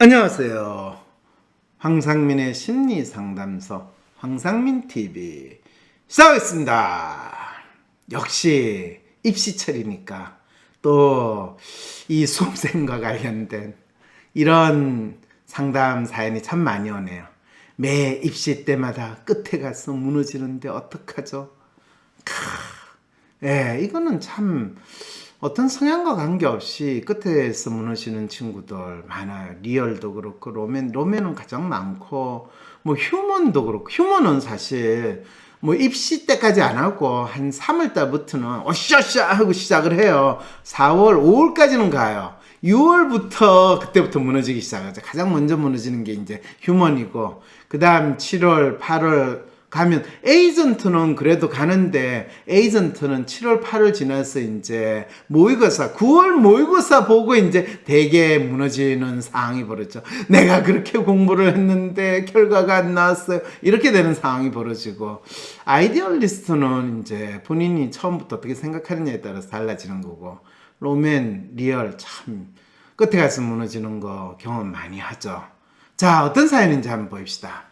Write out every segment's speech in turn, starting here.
안녕하세요. 황상민의 심리상담소 황상민TV 시작하겠습니다. 역시 입시철이니까 또 이 수험생과 관련된 이런 상담 사연이 참 많이 오네요. 매 입시 때마다 끝에 가서 무너지는데 어떡하죠? 이거는 참 어떤 성향과 관계없이 끝에서 무너지는 친구들 많아요. 리얼도 그렇고 로맨은 가장 많고 뭐 휴먼도 그렇고, 휴먼은 사실 뭐 입시 때까지 안 하고 한 3월 달부터는 어샤샤 하고 시작을 해요. 4월 5월까지는 가요. 6월부터 그때부터 무너지기 시작하죠. 가장 먼저 무너지는 게 이제 휴먼이고, 그 다음 7월 8월 가면 에이전트는 그래도 가는데, 에이전트는 7월 8월 지나서 이제 모의고사 9월 모의고사 보고 이제 되게 무너지는 상황이 벌어져. 내가 그렇게 공부를 했는데 결과가 안 나왔어요. 이렇게 되는 상황이 벌어지고, 아이디얼리스트는 이제 본인이 처음부터 어떻게 생각하느냐에 따라서 달라지는 거고, 로맨, 리얼 참 끝에 가서 무너지는 거 경험 많이 하죠. 자, 어떤 사연인지 한번 봅시다.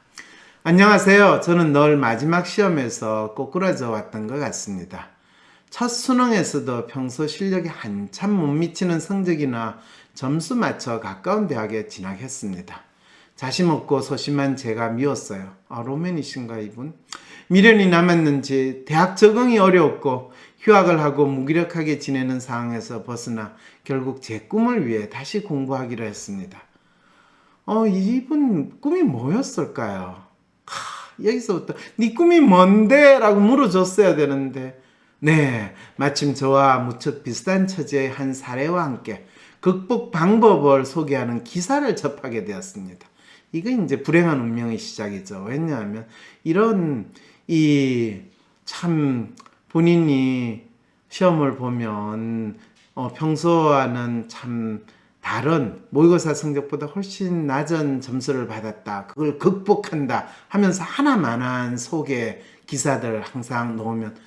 안녕하세요. 저는 늘 마지막 시험에서 꼬꾸라져 왔던 것 같습니다. 첫 수능에서도 평소 실력이 한참 못 미치는 성적이나 점수 맞춰 가까운 대학에 진학했습니다. 자신 없고 소심한 제가 미웠어요. 로맨이신가 이분? 미련이 남았는지 대학 적응이 어려웠고 휴학을 하고 무기력하게 지내는 상황에서 벗어나 결국 제 꿈을 위해 다시 공부하기로 했습니다. 이분 꿈이 뭐였을까요? 여기서부터 네 꿈이 뭔데? 라고 물어줬어야 되는데, 네, 마침 저와 무척 비슷한 처지의 한 사례와 함께 극복 방법을 소개하는 기사를 접하게 되었습니다. 이거 이제 불행한 운명의 시작이죠. 왜냐하면 이런 참 본인이 시험을 보면 평소와는 참 다른 모의고사 성적보다 훨씬 낮은 점수를 받았다, 그걸 극복한다 하면서 하나만한 속에 기사들 항상 놓으면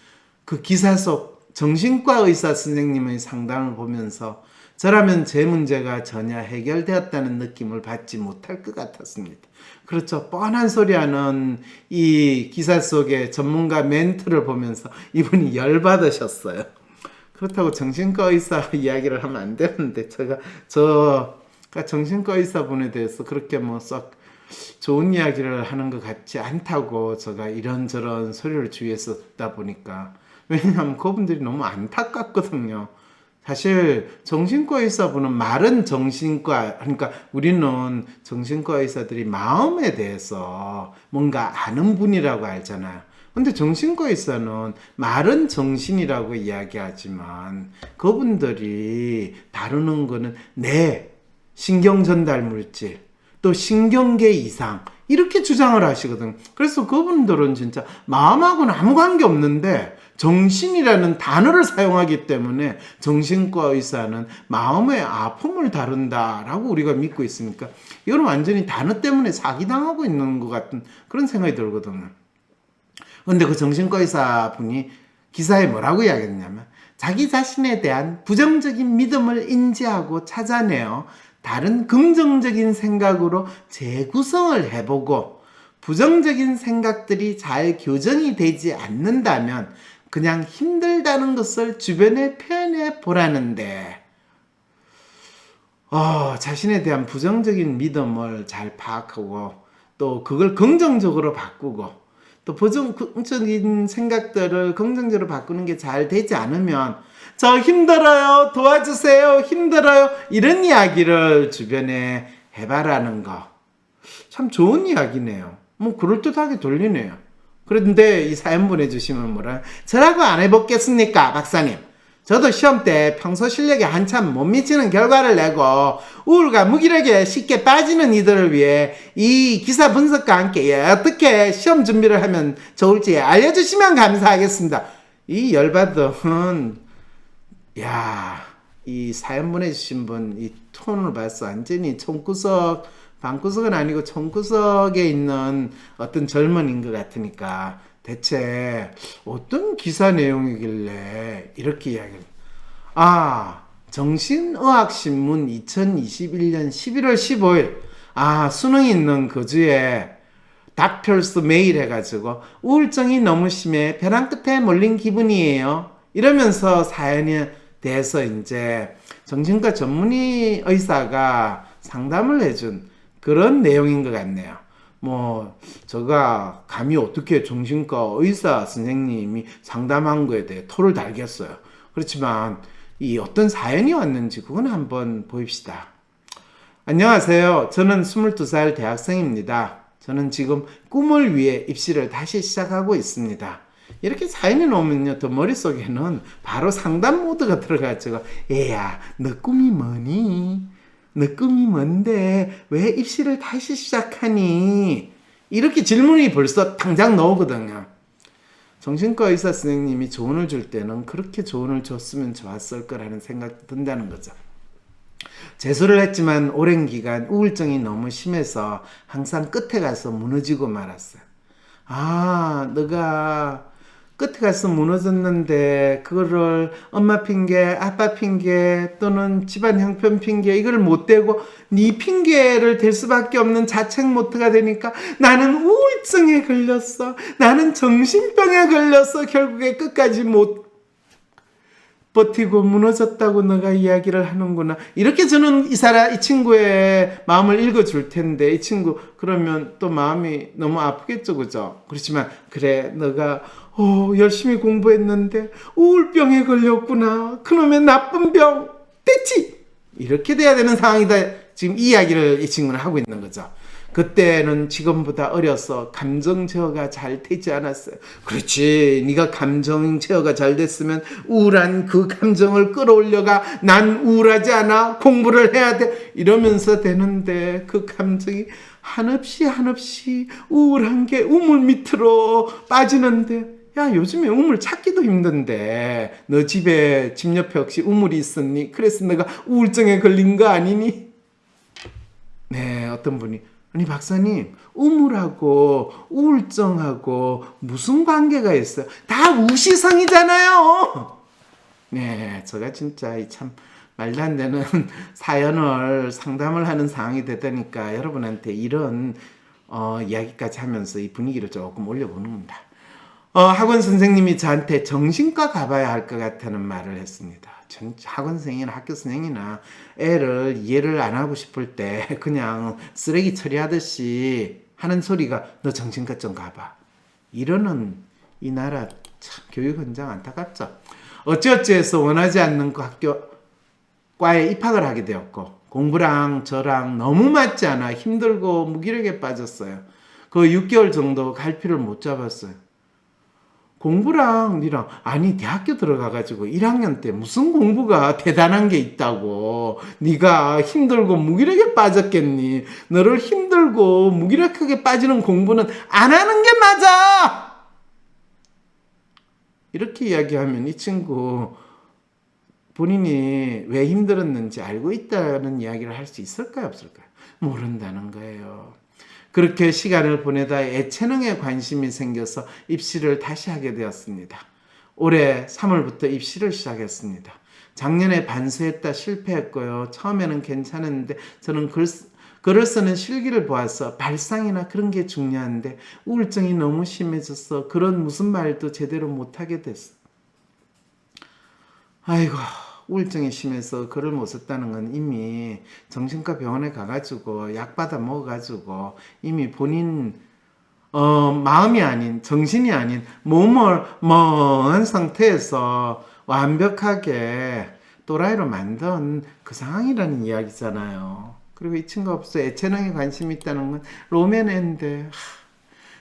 그 기사 속 정신과 의사 선생님의 상담을 보면서 저라면 제 문제가 전혀 해결되었다는 느낌을 받지 못할 것 같았습니다. 그렇죠. 뻔한 소리하는 이 기사 속의 전문가 멘트를 보면서 이분이 열받으셨어요. 그렇다고 정신과 의사 이야기를 하면 안 되는데, 저가 정신과 의사분에 대해서 그렇게 뭐 썩 좋은 이야기를 하는 것 같지 않다고 제가 이런저런 소리를 주위에서 듣다 보니까, 왜냐하면 그분들이 너무 안타깝거든요. 사실 정신과 의사분은 말은 정신과, 그러니까 우리는 정신과 의사들이 마음에 대해서 뭔가 아는 분이라고 알잖아요. 근데 정신과 의사는 말은 정신이라고 이야기하지만 그분들이 다루는 거는 뇌, 신경전달 물질, 또 신경계 이상, 이렇게 주장을 하시거든. 그래서 그분들은 진짜 마음하고는 아무 관계 없는데 정신이라는 단어를 사용하기 때문에 정신과 의사는 마음의 아픔을 다룬다라고 우리가 믿고 있으니까, 이건 완전히 단어 때문에 사기당하고 있는 것 같은 그런 생각이 들거든요. 근데 그 정신과 의사분이 기사에 뭐라고 이야기했냐면, 자기 자신에 대한 부정적인 믿음을 인지하고 찾아내어 다른 긍정적인 생각으로 재구성을 해보고, 부정적인 생각들이 잘 교정이 되지 않는다면 그냥 힘들다는 것을 주변에 표현해 보라는데, 자신에 대한 부정적인 믿음을 잘 파악하고 또 그걸 긍정적으로 바꾸고, 또 부정적인 생각들을 긍정적으로 바꾸는 게 잘 되지 않으면 저 힘들어요, 도와주세요, 힘들어요, 이런 이야기를 주변에 해봐라는 거, 참 좋은 이야기네요. 뭐 그럴듯하게 돌리네요. 그런데 이 사연 보내주시면 뭐라, 저라고 안 해봤겠습니까 박사님? 저도 시험 때 평소 실력에 한참 못 미치는 결과를 내고 우울과 무기력에 쉽게 빠지는 이들을 위해 이 기사 분석과 함께 어떻게 시험 준비를 하면 좋을지 알려주시면 감사하겠습니다. 이 열받은, 이 사연 보내주신 분 이 톤을 봐서 완전히 총구석, 방구석은 아니고 총구석에 있는 어떤 젊은인 것 같으니까, 대체 어떤 기사 내용이길래 이렇게 이야기를. 정신의학신문 2021년 11월 15일 수능 있는 그 주에 닥터스 메일 해가지고 우울증이 너무 심해 벼랑 끝에 몰린 기분이에요 이러면서 사연에 대해서 이제 정신과 전문의 의사가 상담을 해준 그런 내용인 것 같네요. 뭐 제가 감히 어떻게 정신과 의사 선생님이 상담한 거에 대해 토를 달겠어요. 그렇지만 이 어떤 사연이 왔는지 그건 한번 보입시다. 안녕하세요. 저는 22살 대학생입니다. 저는 지금 꿈을 위해 입시를 다시 시작하고 있습니다. 이렇게 사연이 나오면요, 또 머릿속에는 바로 상담 모드가 들어가지고, 얘야, 너 꿈이 뭐니? 너 꿈이 뭔데? 왜 입시를 다시 시작하니? 이렇게 질문이 벌써 당장 나오거든요. 정신과 의사 선생님이 조언을 줄 때는 그렇게 조언을 줬으면 좋았을 거라는 생각이 든다는 거죠. 재수를 했지만 오랜 기간 우울증이 너무 심해서 항상 끝에 가서 무너지고 말았어요. 너가 끝에 가서 무너졌는데 그거를 엄마 핑계, 아빠 핑계 또는 집안 형편 핑계 이걸 못 대고 네 핑계를 댈 수밖에 없는 자책 모드가 되니까 나는 우울증에 걸렸어. 나는 정신병에 걸렸어. 결국에 끝까지 못 버티고 무너졌다고 너가 이야기를 하는구나. 이렇게 저는 이 친구의 마음을 읽어줄 텐데 이 친구 그러면 또 마음이 너무 아프겠죠, 그죠? 그렇지만 그래 너가 열심히 공부했는데 우울병에 걸렸구나. 그놈의 나쁜 병 됐지? 이렇게 돼야 되는 상황이다. 지금 이 이야기를 이 친구는 하고 있는 거죠. 그때는 지금보다 어려서 감정 제어가 잘 되지 않았어요. 그렇지. 네가 감정 제어가 잘 됐으면 우울한 그 감정을 끌어올려가 난 우울하지 않아. 공부를 해야 돼. 이러면서 되는데 그 감정이 한없이 우울한 게 우물 밑으로 빠지는데 야, 요즘에 우물 찾기도 힘든데 너 집 옆에 혹시 우물이 있었니? 그래서 내가 우울증에 걸린 거 아니니? 네, 어떤 분이 아니 박사님 우물하고 우울증하고 무슨 관계가 있어요? 다 우시성이잖아요. 네, 제가 진짜 참 말도 안 되는 사연을 상담을 하는 상황이 되다니까 여러분한테 이런 이야기까지 하면서 이 분위기를 조금 올려보는 겁니다. 학원 선생님이 저한테 정신과 가봐야 할 것 같다는 말을 했습니다. 학원 선생이나 학교 선생이나 애를 이해를 안 하고 싶을 때 그냥 쓰레기 처리하듯이 하는 소리가 너 정신과 좀 가봐. 이러는 이 나라 참 교육 현장 안타깝죠. 어찌어찌해서 원하지 않는 그 학교과에 입학을 하게 되었고 공부랑 저랑 너무 맞지 않아 힘들고 무기력에 빠졌어요. 그 6개월 정도 갈피를 못 잡았어요. 공부랑 니랑 아니 대학교 들어가가지고 1학년 때 무슨 공부가 대단한 게 있다고 네가 힘들고 무기력에 빠졌겠니? 너를 힘들고 무기력하게 빠지는 공부는 안 하는 게 맞아! 이렇게 이야기하면 이 친구 본인이 왜 힘들었는지 알고 있다는 이야기를 할 수 있을까요? 없을까요? 모른다는 거예요. 그렇게 시간을 보내다 예체능에 관심이 생겨서 입시를 다시 하게 되었습니다. 올해 3월부터 입시를 시작했습니다. 작년에 반수했다 실패했고요. 처음에는 괜찮았는데 저는 글을 쓰는 실기를 보아서 발상이나 그런 게 중요한데 우울증이 너무 심해져서 그런 무슨 말도 제대로 못하게 됐어. 아이고. 우울증이 심해서 글을 못 썼다는 건 이미 정신과 병원에 가가지고 약 받아 먹어가지고 이미 본인 마음이 아닌 정신이 아닌 몸을 멍한 상태에서 완벽하게 또라이로 만든 그 상황이라는 이야기잖아요. 그리고 이 친구가 벌써 예체능에 관심이 있다는 건 로맨인데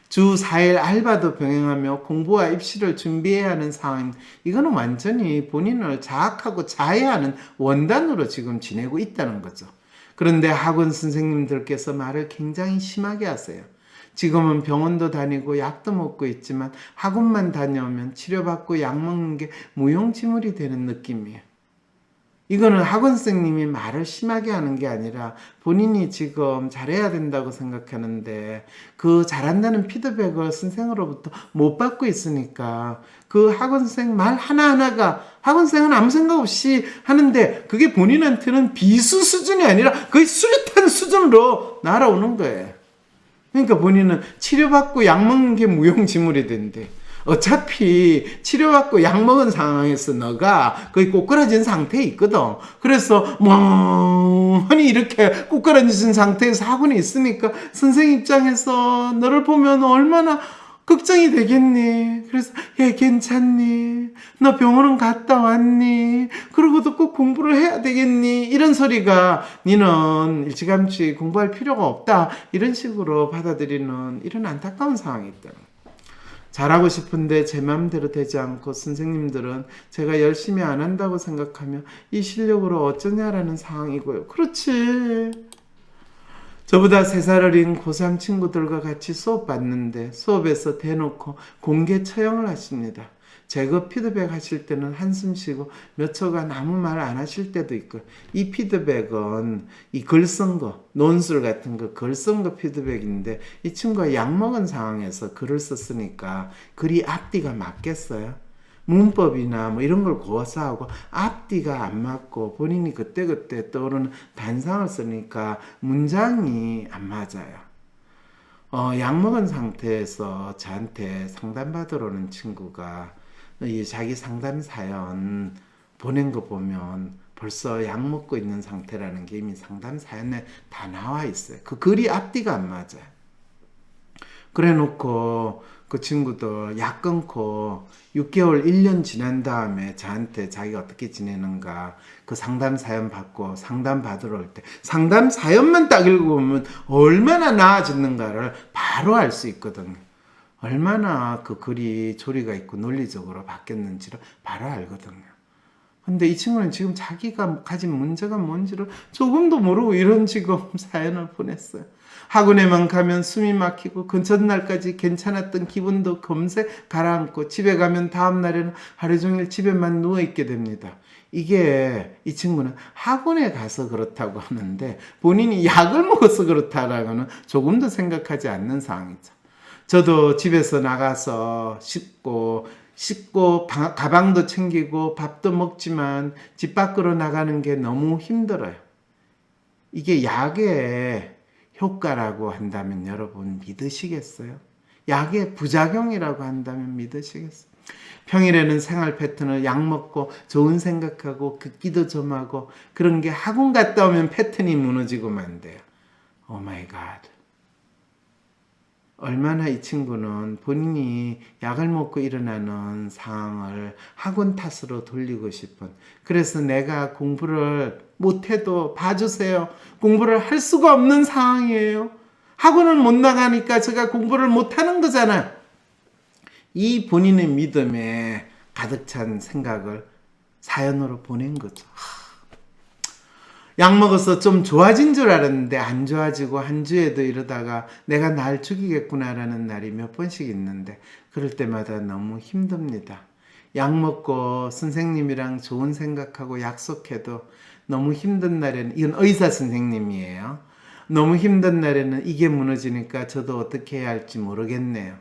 주 4일 알바도 병행하며 공부와 입시를 준비해야 하는 상황. 이거는 완전히 본인을 자학하고 자해하는 원단으로 지금 지내고 있다는 거죠. 그런데 학원 선생님들께서 말을 굉장히 심하게 하세요. 지금은 병원도 다니고 약도 먹고 있지만 학원만 다녀오면 치료받고 약 먹는 게 무용지물이 되는 느낌이에요. 이거는 학원 선생님이 말을 심하게 하는 게 아니라 본인이 지금 잘해야 된다고 생각하는데 그 잘한다는 피드백을 선생으로부터 못 받고 있으니까 그 학원 선생 말 하나하나가 학원 선생은 아무 생각 없이 하는데 그게 본인한테는 비수 수준이 아니라 거의 수류탄 수준으로 날아오는 거예요. 그러니까 본인은 치료받고 약 먹는 게 무용지물이 된대. 어차피 치료받고 약 먹은 상황에서 너가 거의 꼬꾸라진 상태에 있거든. 그래서 멍하니 이렇게 꼬꾸라진 상태에서 학원에 있으니까 선생 입장에서 너를 보면 얼마나 걱정이 되겠니? 그래서 얘 괜찮니? 너 병원은 갔다 왔니? 그러고도 꼭 공부를 해야 되겠니? 이런 소리가 니는 일찌감치 공부할 필요가 없다. 이런 식으로 받아들이는 이런 안타까운 상황이 있다. 잘하고 싶은데 제 마음대로 되지 않고 선생님들은 제가 열심히 안 한다고 생각하며 이 실력으로 어쩌냐라는 상황이고요. 그렇지. 저보다 3살 어린 고3 친구들과 같이 수업 받는데 수업에서 대놓고 공개 처형을 하십니다. 제거 피드백 하실 때는 한숨 쉬고 몇 초간 아무 말 안 하실 때도 있고 이 피드백은 이 글 쓴 거, 논술 같은 거 글 쓴 거 피드백인데 이 친구가 약 먹은 상황에서 글을 썼으니까 글이 앞뒤가 맞겠어요? 문법이나 뭐 이런 걸 고사하고 앞뒤가 안 맞고 본인이 그때그때 떠오르는 단상을 쓰니까 문장이 안 맞아요. 약 먹은 상태에서 저한테 상담받으러 오는 친구가 이 자기 상담 사연 보낸 거 보면 벌써 약 먹고 있는 상태라는 게 이미 상담 사연에 다 나와 있어요. 그 글이 앞뒤가 안 맞아요. 그래 놓고 그 친구도 약 끊고 6개월, 1년 지난 다음에 저한테 자기가 어떻게 지내는가 그 상담 사연 받고 상담 받으러 올 때 상담 사연만 딱 읽어보면 얼마나 나아졌는가를 바로 알 수 있거든요. 얼마나 그 글이 조리가 있고 논리적으로 바뀌었는지를 바로 알거든요. 근데 이 친구는 지금 자기가 가진 문제가 뭔지를 조금도 모르고 이런 지금 사연을 보냈어요. 학원에만 가면 숨이 막히고 그 전날까지 괜찮았던 기분도 금세 가라앉고 집에 가면 다음 날에는 하루 종일 집에만 누워있게 됩니다. 이게 이 친구는 학원에 가서 그렇다고 하는데 본인이 약을 먹어서 그렇다라고는 조금도 생각하지 않는 상황이죠. 저도 집에서 나가서 씻고 가방도 챙기고 밥도 먹지만 집 밖으로 나가는 게 너무 힘들어요. 이게 약의 효과라고 한다면 여러분 믿으시겠어요? 약의 부작용이라고 한다면 믿으시겠어요? 평일에는 생활 패턴을 약 먹고 좋은 생각하고 긋기도 좀 하고 그런 게 학원 갔다 오면 패턴이 무너지고 만돼요. 오 마이 갓. 얼마나 이 친구는 본인이 약을 먹고 일어나는 상황을 학원 탓으로 돌리고 싶은, 그래서 내가 공부를 못해도 봐주세요. 공부를 할 수가 없는 상황이에요. 학원을 못 나가니까 제가 공부를 못하는 거잖아. 이 본인의 믿음에 가득 찬 생각을 사연으로 보낸 거죠. 약 먹어서 좀 좋아진 줄 알았는데 안 좋아지고 한 주에도 이러다가 내가 날 죽이겠구나라는 날이 몇 번씩 있는데 그럴 때마다 너무 힘듭니다. 약 먹고 선생님이랑 좋은 생각하고 약속해도 너무 힘든 날에는, 이건 의사 선생님이에요. 너무 힘든 날에는 이게 무너지니까 저도 어떻게 해야 할지 모르겠네요.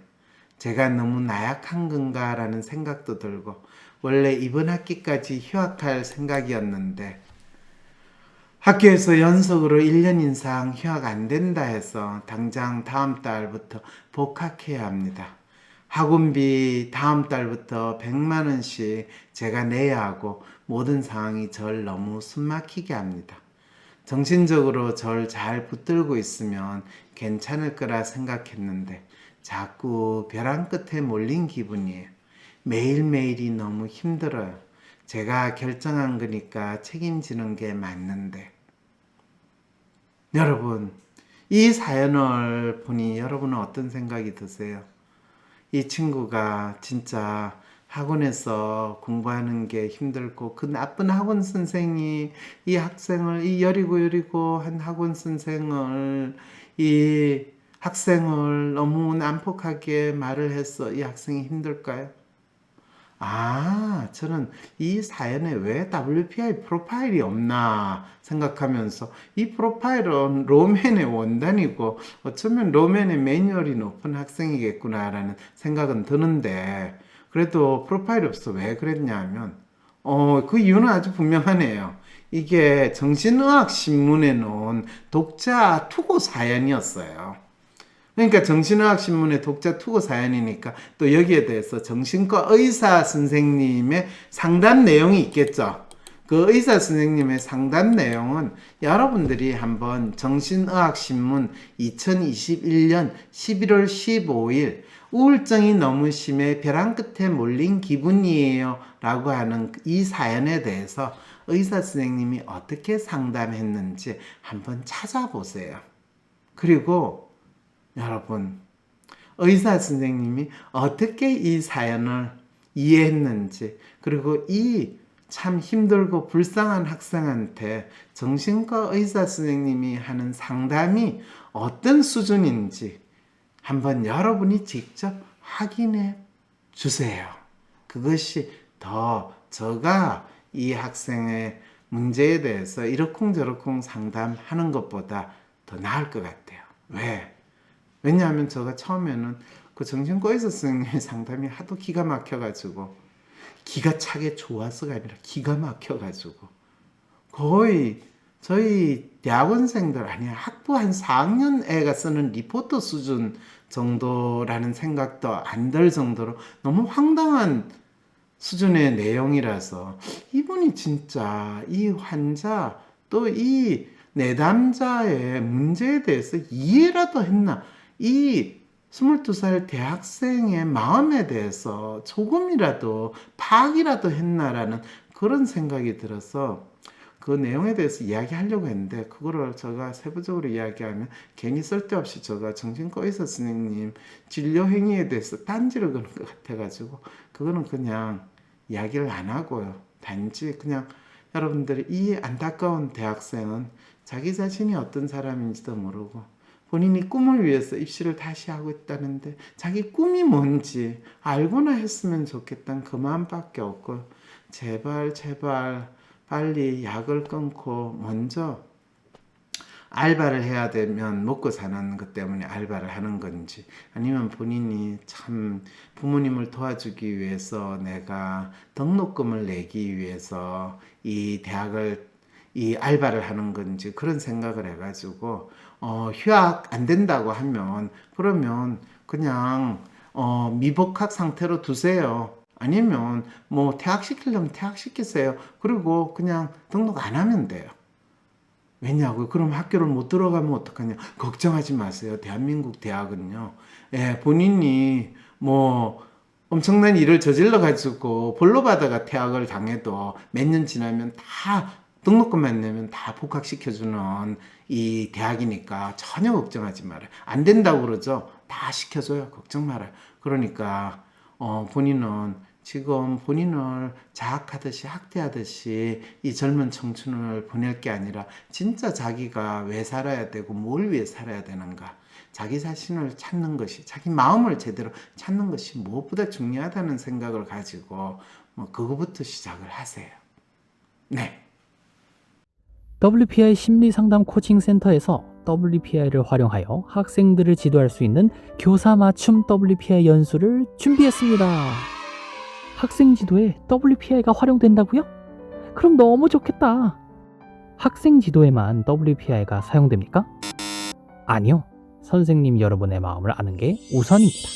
제가 너무 나약한 건가라는 생각도 들고, 원래 이번 학기까지 휴학할 생각이었는데 학교에서 연속으로 1년 이상 휴학 안 된다 해서 당장 다음 달부터 복학해야 합니다. 학원비 다음 달부터 100만 원씩 제가 내야 하고 모든 상황이 절 너무 숨막히게 합니다. 정신적으로 절 잘 붙들고 있으면 괜찮을 거라 생각했는데 자꾸 벼랑 끝에 몰린 기분이에요. 매일매일이 너무 힘들어요. 제가 결정한 거니까 책임지는 게 맞는데. 여러분, 이 사연을 보니 여러분은 어떤 생각이 드세요? 이 친구가 진짜 학원에서 공부하는 게 힘들고 그 나쁜 학원 선생이 이 학생을, 이 여리고 한 학원 선생을, 이 학생을 너무 난폭하게 말을 해서 이 학생이 힘들까요? 저는 이 사연에 왜 WPI 프로파일이 없나 생각하면서 이 프로파일은 로맨의 원단이고 어쩌면 로맨의 매뉴얼이 높은 학생이겠구나라는 생각은 드는데 그래도 프로파일이 없어 왜 그랬냐면 그 이유는 아주 분명하네요. 이게 정신의학 신문에 놓은 독자 투고 사연이었어요. 그러니까 정신의학 신문의 독자 투고 사연이니까 또 여기에 대해서 정신과 의사 선생님의 상담 내용이 있겠죠. 그 의사 선생님의 상담 내용은 여러분들이 한번 정신의학 신문 2021년 11월 15일 우울증이 너무 심해 벼랑 끝에 몰린 기분이에요 라고 하는 이 사연에 대해서 의사 선생님이 어떻게 상담했는지 한번 찾아보세요. 그리고 여러분, 의사 선생님이 어떻게 이 사연을 이해했는지, 그리고 이 참 힘들고 불쌍한 학생한테 정신과 의사 선생님이 하는 상담이 어떤 수준인지 한번 여러분이 직접 확인해 주세요. 그것이 더 제가 이 학생의 문제에 대해서 이러쿵저러쿵 상담하는 것보다 더 나을 것 같아요. 왜? 왜냐하면 제가 처음에는 그 정신과 의사 선생님의 상담이 하도 기가 막혀가지고 기가 차게 좋아서가 아니라 기가 막혀가지고 거의 저희 대학원생들 아니 학부 한 4학년 애가 쓰는 리포터 수준 정도라는 생각도 안 들 정도로 너무 황당한 수준의 내용이라서 이분이 진짜 이 환자 또 이 내담자의 문제에 대해서 이해라도 했나 이 22살 대학생의 마음에 대해서 조금이라도 파악이라도 했나라는 그런 생각이 들어서 그 내용에 대해서 이야기하려고 했는데 그거를 제가 세부적으로 이야기하면 괜히 쓸데없이 제가 정신과 의사 선생님 진료 행위에 대해서 딴지를 거는 것 같아가지고 그거는 그냥 이야기를 안 하고요. 단지 그냥 여러분들이 이 안타까운 대학생은 자기 자신이 어떤 사람인지도 모르고 본인이 꿈을 위해서 입시를 다시 하고 있다는데 자기 꿈이 뭔지 알고나 했으면 좋겠다는 그 마음밖에 없고 제발 빨리 약을 끊고 먼저 알바를 해야 되면 먹고 사는 것 때문에 알바를 하는 건지 아니면 본인이 참 부모님을 도와주기 위해서 내가 등록금을 내기 위해서 이 대학을 이 알바를 하는 건지 그런 생각을 해가지고 휴학 안 된다고 하면 그러면 그냥 미복학 상태로 두세요. 아니면 뭐 퇴학시키려면 퇴학시키세요. 그리고 그냥 등록 안 하면 돼요. 왜냐고요? 그럼 학교를 못 들어가면 어떡하냐? 걱정하지 마세요. 대한민국 대학은요. 본인이 뭐 엄청난 일을 저질러 가지고 벌로 받아가 퇴학을 당해도 몇 년 지나면 다 등록금만 내면 다 복학시켜주는 이 대학이니까 전혀 걱정하지 말아요. 안 된다고 그러죠? 다 시켜줘요. 걱정 말아요. 그러니까 본인은 지금 본인을 자학하듯이 학대하듯이 이 젊은 청춘을 보낼 게 아니라 진짜 자기가 왜 살아야 되고 뭘 위해 살아야 되는가 자기 자신을 찾는 것이 자기 마음을 제대로 찾는 것이 무엇보다 중요하다는 생각을 가지고 그거부터 시작을 하세요. 네. WPI 심리상담 코칭센터에서 WPI를 활용하여 학생들을 지도할 수 있는 교사 맞춤 WPI 연수를 준비했습니다. 학생 지도에 WPI가 활용된다고요? 그럼 너무 좋겠다. 학생 지도에만 WPI가 사용됩니까? 아니요. 선생님 여러분의 마음을 아는 게 우선입니다.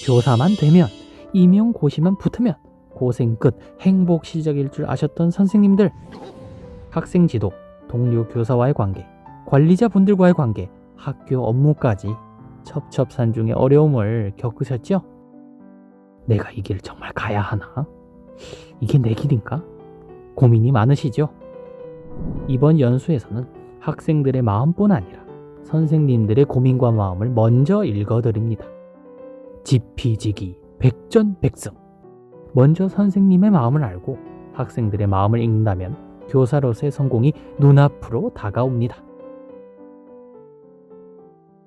교사만 되면 임용고시만 붙으면 고생 끝 행복 시작일 줄 아셨던 선생님들, 학생 지도, 동료 교사와의 관계, 관리자분들과의 관계, 학교 업무까지 첩첩산중의 어려움을 겪으셨죠? 내가 이 길 정말 가야 하나? 이게 내 길인가? 고민이 많으시죠? 이번 연수에서는 학생들의 마음뿐 아니라 선생님들의 고민과 마음을 먼저 읽어드립니다. 지피지기, 백전백승. 먼저 선생님의 마음을 알고 학생들의 마음을 읽는다면 교사로서의 성공이 눈앞으로 다가옵니다.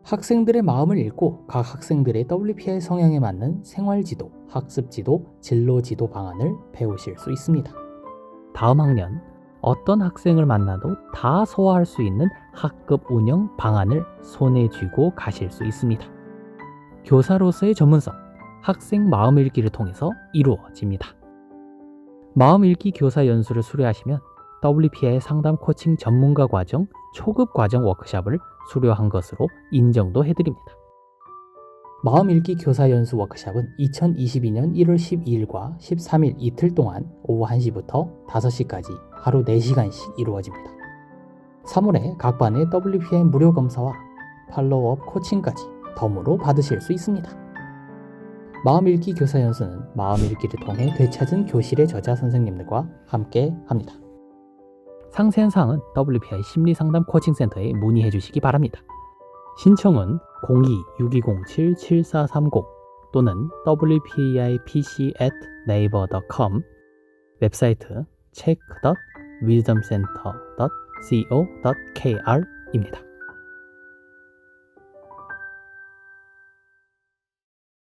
학생들의 마음을 읽고 각 학생들의 WPI 성향에 맞는 생활지도, 학습지도, 진로지도 방안을 배우실 수 있습니다. 다음 학년 어떤 학생을 만나도 다 소화할 수 있는 학급 운영 방안을 손에 쥐고 가실 수 있습니다. 교사로서의 전문성, 학생 마음 읽기를 통해서 이루어집니다. 마음 읽기 교사 연수를 수료하시면 WPI 상담 코칭 전문가 과정 초급 과정 워크숍을 수료한 것으로 인정도 해드립니다. 마음 읽기 교사 연수 워크숍은 2022년 1월 12일과 13일 이틀 동안 오후 1시부터 5시까지 하루 4시간씩 이루어집니다. 3월에 각 반의 WPI 무료 검사와 팔로우업 코칭까지 덤으로 받으실 수 있습니다. 마음 읽기 교사 연수는 마음 읽기를 통해 되찾은 교실의 저자 선생님들과 함께 합니다. 상세한 사항은 WPI 심리상담 코칭센터에 문의해 주시기 바랍니다. 신청은 02-6207-7430 또는 wpipc@naver.com, 웹사이트 check.wisdomcenter.co.kr입니다.